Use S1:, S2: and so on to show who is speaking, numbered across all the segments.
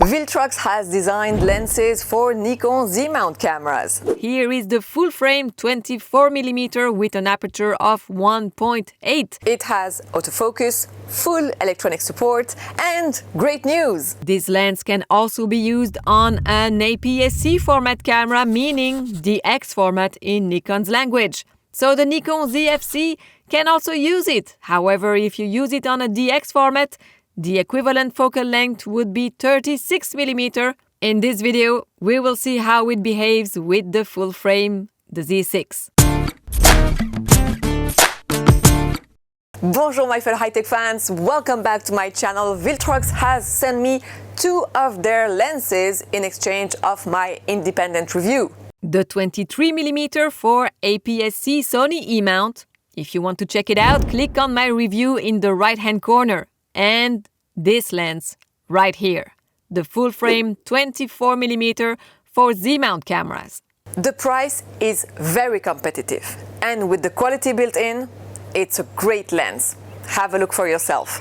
S1: Viltrox has designed lenses for Nikon Z-mount cameras.
S2: Here is the full-frame 24mm with an aperture of 1.8.
S1: It has autofocus, full electronic support, and great news!
S2: This lens can also be used on an APS-C format camera, meaning the X format in Nikon's language. So the Nikon ZFC can also use it. However, if you use it on a DX format, the equivalent focal length would be 36mm. In this video, we will see how it behaves with the full frame, the Z6.
S1: Bonjour my fellow high-tech fans, welcome back to my channel. Viltrox has sent me two of their lenses in exchange of my independent review.
S2: The 23mm for APS-C Sony E-mount. If you want to check it out, click on my review in the right-hand corner. And this lens right here, the full-frame 24mm for Z-mount cameras.
S1: The price is very competitive, and with the quality built in, it's a great lens. Have a look for yourself.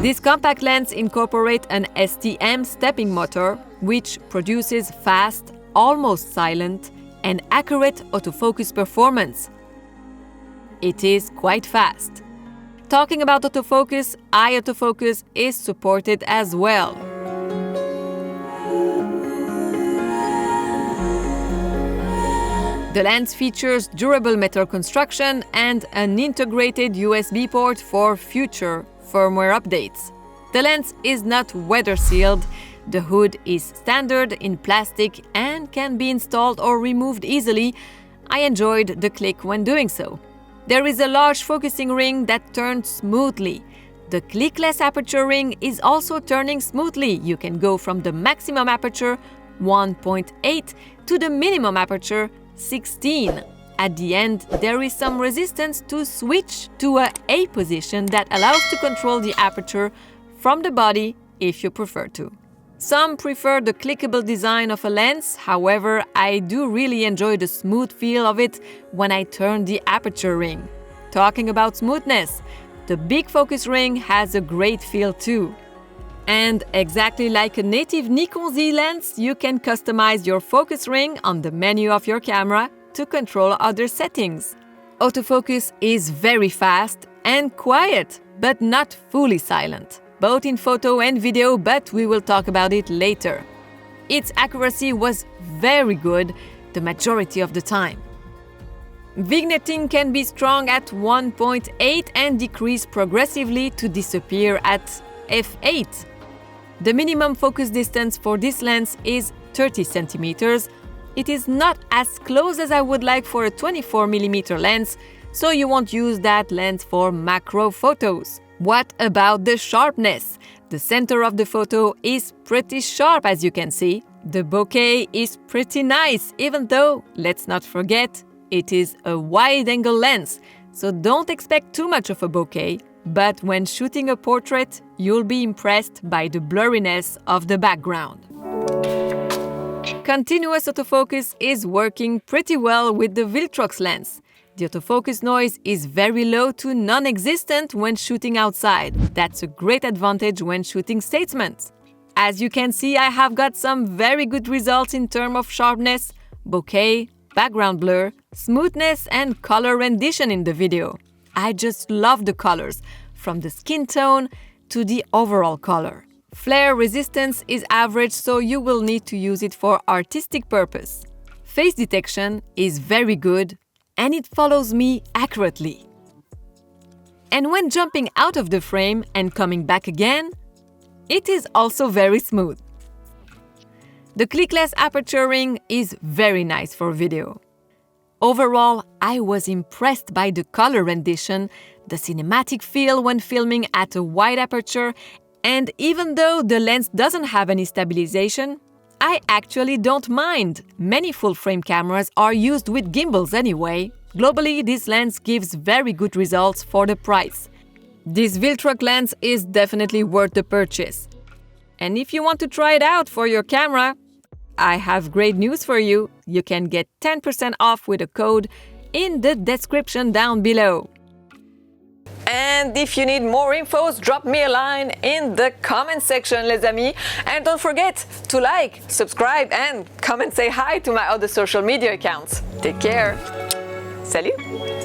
S2: This compact lens incorporates an STM stepping motor, which produces fast, almost silent, and accurate autofocus performance. It is quite fast. Talking about autofocus, iAutofocus is supported as well. The lens features durable metal construction and an integrated USB port for future firmware updates. The lens is not weather sealed. The hood is standard in plastic and can be installed or removed easily. I enjoyed the click when doing so. There is a large focusing ring that turns smoothly. The clickless aperture ring is also turning smoothly. You can go from the maximum aperture 1.8 to the minimum aperture 16. At the end, there is some resistance to switch to a A position that allows to control the aperture from the body if you prefer to. Some prefer the clickable design of a lens, however, I do really enjoy the smooth feel of it when I turn the aperture ring. Talking about smoothness, the big focus ring has a great feel too. And exactly like a native Nikon Z lens, you can customize your focus ring on the menu of your camera to control other settings. Autofocus is very fast and quiet, but not fully silent, both in photo and video, but we will talk about it later. Its accuracy was very good the majority of the time. Vignetting can be strong at 1.8 and decrease progressively to disappear at f8. The minimum focus distance for this lens is 30 centimeters. It is not as close as I would like for a 24mm lens, so you won't use that lens for macro photos. What about the sharpness? The center of the photo is pretty sharp, as you can see. The bokeh is pretty nice, even though, let's not forget, it is a wide-angle lens, so don't expect too much of a bokeh, but when shooting a portrait, you'll be impressed by the blurriness of the background. Continuous autofocus is working pretty well with the Viltrox lens. The autofocus noise is very low to non-existent when shooting outside. That's a great advantage when shooting statements. As you can see, I have got some very good results in terms of sharpness, bokeh, background blur, smoothness and color rendition in the video. I just love the colors, from the skin tone to the overall color. Flare resistance is average, so you will need to use it for artistic purpose. Face detection is very good, and it follows me accurately. And when jumping out of the frame and coming back again, it is also very smooth. The clickless aperturing is very nice for video. Overall, I was impressed by the color rendition, the cinematic feel when filming at a wide aperture, and even though the lens doesn't have any stabilization, I actually don't mind. Many full-frame cameras are used with gimbals anyway. Globally, this lens gives very good results for the price. This Viltrox lens is definitely worth the purchase. And if you want to try it out for your camera, I have great news for you. You can get 10% off with a code in the description down below.
S1: And if you need more infos, drop me a line in the comment section, les amis. And don't forget to like, subscribe, and come and say hi to my other social media accounts. Take care. Salut!